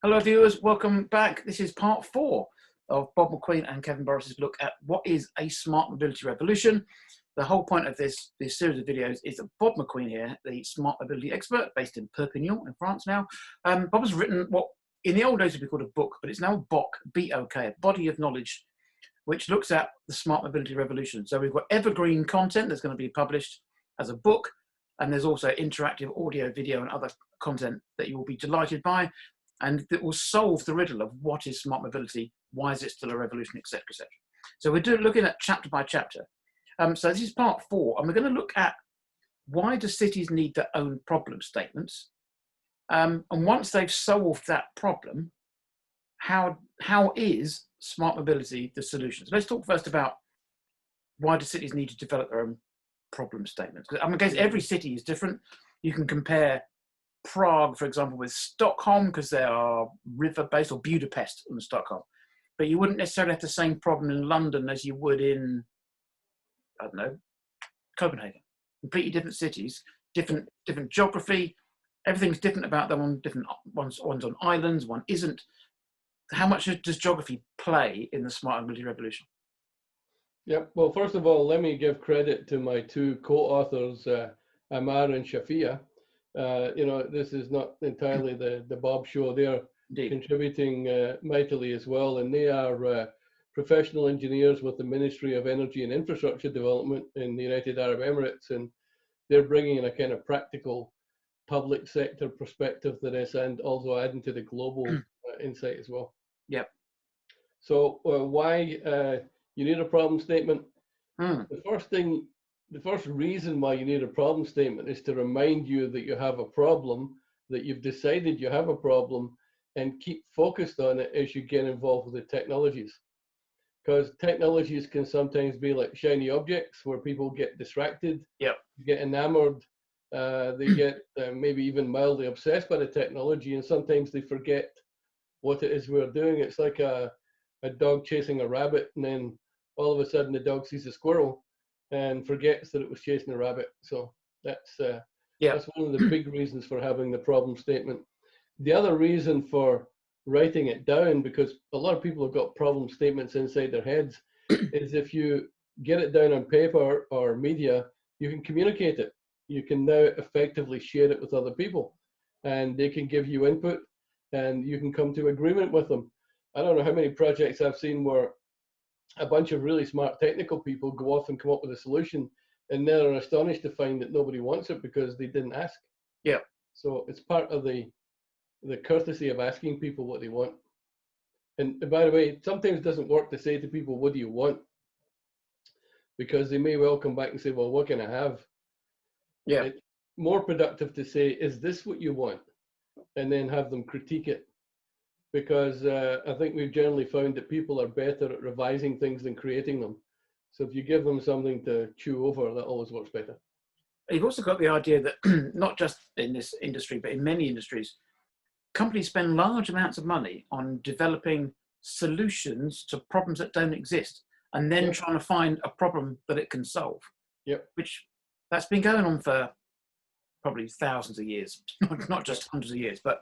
Hello viewers, welcome back. This is part 4 of Bob McQueen and Kevin Borras' look at what is a smart mobility revolution. The whole point of this series of videos is that Bob McQueen here, the smart mobility expert based in Perpignan in France now. Bob has written what in the old days would be called a book, but it's now a BOK, B-O-K, a body of knowledge, which looks at the smart mobility revolution. So we've got evergreen content that's going to be published as a book, and there's also interactive audio, video, and other content that you will be delighted by, and that will solve the riddle of what is smart mobility, why is it still a revolution, etc., etc. So we're looking at chapter by chapter. So this is part 4, and we're going to look at why do cities need their own problem statements, and once they've solved that problem, how is smart mobility the solution? So let's talk first about why do cities need to develop their own problem statements. I guess every city is different. You can compare Prague, for example, with Stockholm because they are river-based, or Budapest and Stockholm. But you wouldn't necessarily have the same problem in London as you would in, I don't know, Copenhagen. Completely different cities, different geography. Everything's different about them on different one's on islands, one isn't. How much does geography play in the smart mobility revolution? Yeah, well, first of all, let me give credit to my two co-authors, Amar and Shafia. This is not entirely the Bob show. They're Indeed. Contributing mightily as well, and they are professional engineers with the Ministry of Energy and Infrastructure Development in the United Arab Emirates, and they're bringing in a kind of practical public sector perspective to this, and also adding to the global insight as well. Yep. So why you need a problem statement? The first reason why you need a problem statement is to remind you that you have a problem, that you've decided you have a problem, and keep focused on it as you get involved with the technologies. Because technologies can sometimes be like shiny objects where people get distracted, get enamored, they get maybe even mildly obsessed by the technology, and sometimes they forget what it is we're doing. It's like a dog chasing a rabbit, and then all of a sudden the dog sees a squirrel and forgets that it was chasing a rabbit. So that's one of the big reasons for having the problem statement. The other reason for writing it down, because a lot of people have got problem statements inside their heads, is if you get it down on paper or media, you can communicate it. You can now effectively share it with other people, and they can give you input, and you can come to agreement with them. I don't know how many projects I've seen where a bunch of really smart technical people go off and come up with a solution, and they're astonished to find that nobody wants it because they didn't ask. Yeah. So it's part of the courtesy of asking people what they want. And by the way, sometimes it doesn't work to say to people, what do you want? Because they may well come back and say, well, what can I have? Yeah. It's more productive to say, is this what you want? And then have them critique it. Because I think we've generally found that people are better at revising things than creating them. So if you give them something to chew over, that always works better. You've also got the idea that not just in this industry, but in many industries, companies spend large amounts of money on developing solutions to problems that don't exist, and then trying to find a problem that it can solve. Which that's been going on for probably thousands of years, not just hundreds of years. But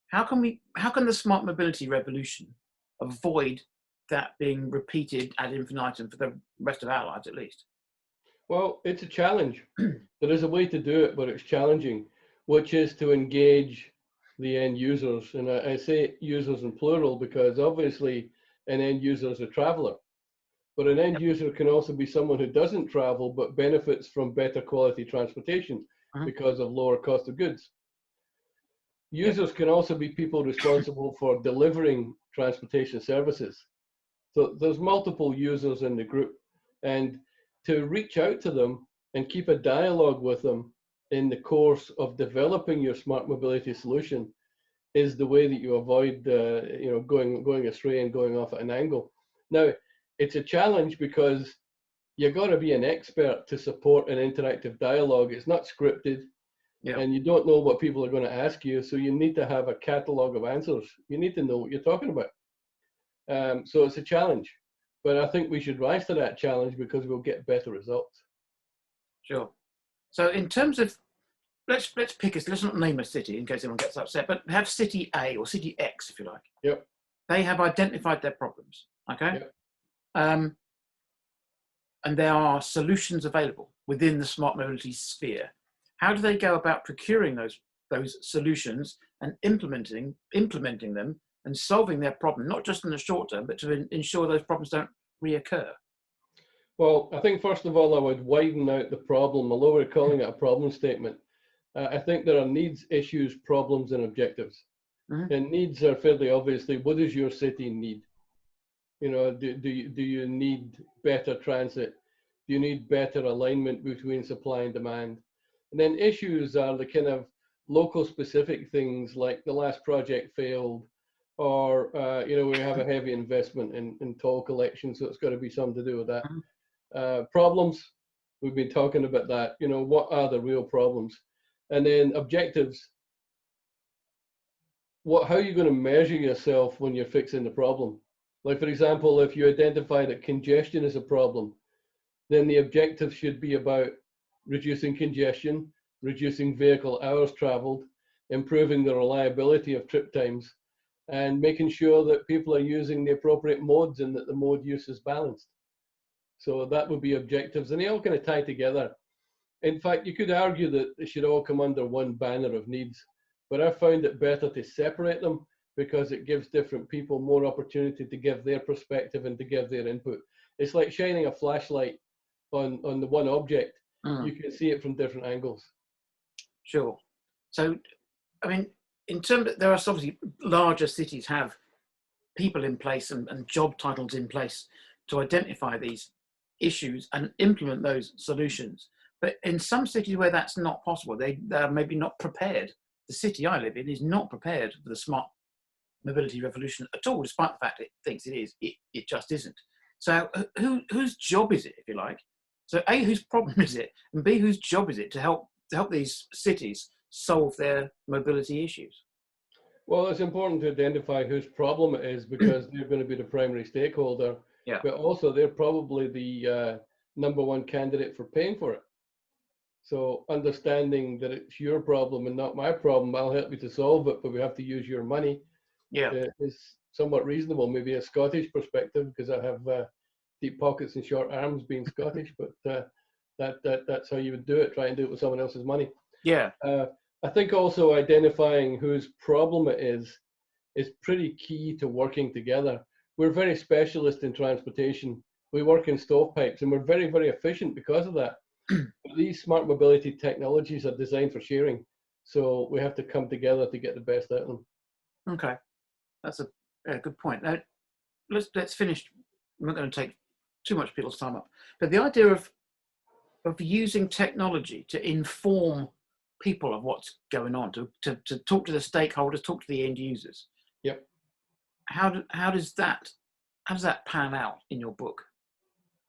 how can the smart mobility revolution avoid that being repeated ad infinitum for the rest of our lives, at least? Well, it's a challenge. There is a way to do it, but it's challenging, which is to engage the end users. And I say users in plural because obviously an end user is a traveler. But an end user can also be someone who doesn't travel but benefits from better quality transportation because of lower cost of goods. Users can also be people responsible for delivering transportation services. So there's multiple users in the group, and to reach out to them and keep a dialogue with them in the course of developing your smart mobility solution is the way that you avoid going astray and going off at an angle. Now, it's a challenge because you got to be an expert to support an interactive dialogue. It's not scripted. And you don't know what people are going to ask you, so you need to have a catalog of answers. You need to know what you're talking about. So it's a challenge, but I think we should rise to that challenge because we'll get better results. Sure. So in terms of let's pick let's not name a city in case anyone gets upset, but have city A or city X, if you like. Yep. They have identified their problems, okay? Yep. And there are solutions available within the smart mobility sphere. How do they go about procuring those solutions and implementing them and solving their problem, not just in the short term, but to ensure those problems don't reoccur? Well, I think first of all, I would widen out the problem, although we're calling it a problem statement. I think there are needs, issues, problems, and objectives. Mm-hmm. And needs are fairly obviously, what does your city need? You know, do you need better transit? Do you need better alignment between supply and demand? And then issues are the kind of local specific things like the last project failed, or you know, we have a heavy investment in toll collection, so it's got to be something to do with that. Problems, we've been talking about that. You know, what are the real problems? And then objectives. How are you going to measure yourself when you're fixing the problem? Like, for example, if you identify that congestion is a problem, then the objective should be about reducing congestion, reducing vehicle hours traveled, improving the reliability of trip times, and making sure that people are using the appropriate modes and that the mode use is balanced. So that would be objectives, and they all kind of tie together. In fact, you could argue that they should all come under one banner of needs, but I found it better to separate them because it gives different people more opportunity to give their perspective and to give their input. It's like shining a flashlight on the one object. You can see it from different angles. Sure. So, I mean, in terms of, there are obviously larger cities have people in place and job titles in place to identify these issues and implement those solutions. But in some cities where that's not possible, they're maybe not prepared. The city I live in is not prepared for the smart mobility revolution at all, despite the fact it thinks it is. It just isn't. So whose job is it, if you like? So A, whose problem is it? And B, whose job is it to help these cities solve their mobility issues? Well, it's important to identify whose problem it is because they're going to be the primary stakeholder. Yeah. But also they're probably the number one candidate for paying for it. So understanding that it's your problem and not my problem, I'll help you to solve it, but we have to use your money. Yeah. Is somewhat reasonable, maybe a Scottish perspective, because I have deep pockets and short arms being Scottish, but that's how you would do it, try and do it with someone else's money. Yeah. I think also identifying whose problem it is pretty key to working together. We're very specialist in transportation. We work in stovepipes and we're very, very efficient because of that. But these smart mobility technologies are designed for sharing. So we have to come together to get the best out of them. Okay. That's a good point. Now, let's finish. I'm not going to take too much people's time up. But the idea of using technology to inform people of what's going on, to talk to the stakeholders, talk to the end users. Yep. How does that pan out in your book?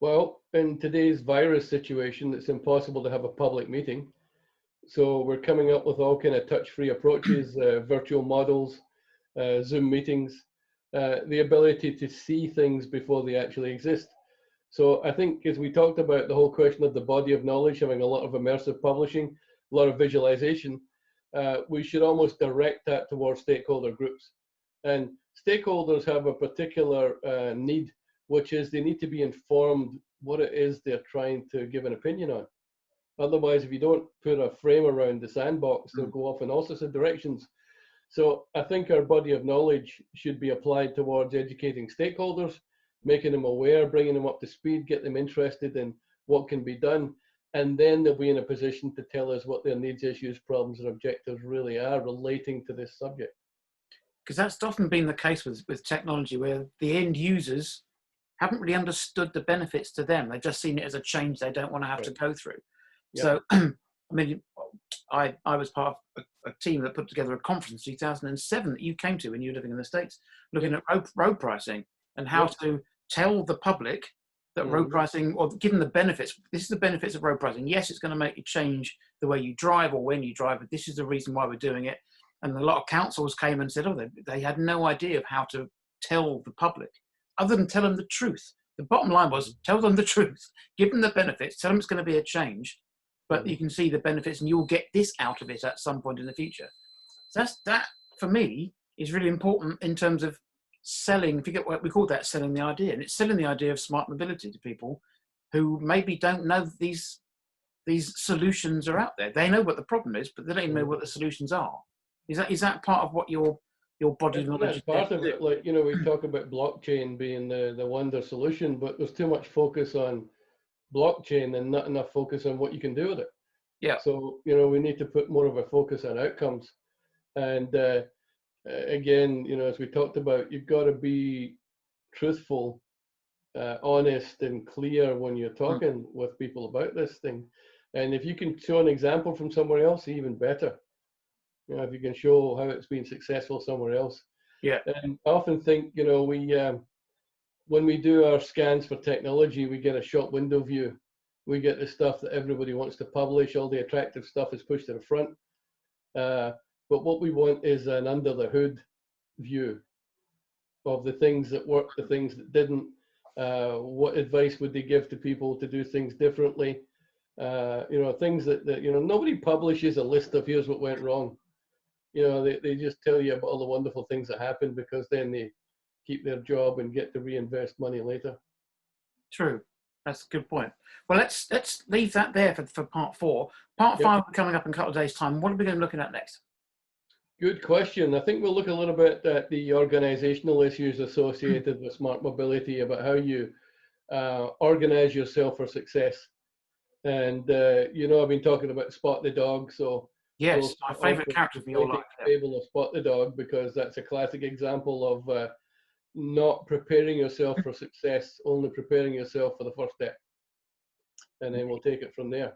Well, in today's virus situation, it's impossible to have a public meeting. So we're coming up with all kind of touch-free approaches, virtual models, Zoom meetings, the ability to see things before they actually exist. So I think as we talked about the whole question of the body of knowledge, having a lot of immersive publishing, a lot of visualization, we should almost direct that towards stakeholder groups. And stakeholders have a particular need, which is they need to be informed what it is they're trying to give an opinion on. Otherwise, if you don't put a frame around the sandbox, they'll go off in all sorts of directions. So I think our body of knowledge should be applied towards educating stakeholders, making them aware, bringing them up to speed, get them interested in what can be done. And then they'll be in a position to tell us what their needs, issues, problems, and objectives really are relating to this subject. Because that's often been the case with technology, where the end users haven't really understood the benefits to them. They've just seen it as a change they don't want to have to go through. Yep. So, I mean, I was part of a team that put together a conference in 2007 that you came to when you were living in the States, looking at road pricing and how to tell the public that road pricing, or given the benefits, this is the benefits of road pricing. Yes, it's going to make you change the way you drive or when you drive, but this is the reason why we're doing it. And a lot of councils came and said, oh, they had no idea of how to tell the public, other than tell them the truth. The bottom line was, tell them the truth, give them the benefits, tell them it's going to be a change, but you can see the benefits, and you'll get this out of it at some point in the future. So that for me is really important in terms of selling. If you get what we call that, selling the idea, and it's selling the idea of smart mobility to people who maybe don't know these solutions are out there. They know what the problem is, but they don't even know what the solutions are. Is that part of what your body knowledge is part of it? Like, we talk about blockchain being the wonder solution, but there's too much focus on blockchain and not enough focus on what you can do with it. Yeah. So, we need to put more of a focus on outcomes. And again, as we talked about, you've got to be truthful, honest and clear when you're talking with people about this thing. And if you can show an example from somewhere else, even better. If you can show how it's been successful somewhere else. Yeah. And I often think, when we do our scans for technology, we get a shop window view. We get the stuff that everybody wants to publish. All the attractive stuff is pushed to the front. But what we want is an under the hood view of the things that worked, the things that didn't. What advice would they give to people to do things differently? Things that nobody publishes a list of here's what went wrong. They just tell you about all the wonderful things that happened, because then they keep their job and get to reinvest money later. True. That's a good point. Well, let's leave that there for part 4. Part 5 coming up in a couple of days' time. What are we going to be looking at next? Good question. I think we'll look a little bit at the organizational issues associated with smart mobility, about how you organize yourself for success. And, I've been talking about Spot the Dog. So yes, my favorite character of your life. Able to spot the dog, because that's a classic example of not preparing yourself for success, only preparing yourself for the first step. And then we'll take it from there.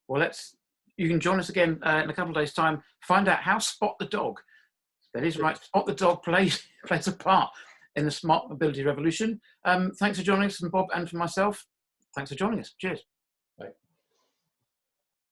Well, you can join us again in a couple of days' time. Find out how Spot the Dog, that is right, Spot the Dog plays a part in the smart mobility revolution. Thanks for joining us, from Bob and for myself. Thanks for joining us. Cheers.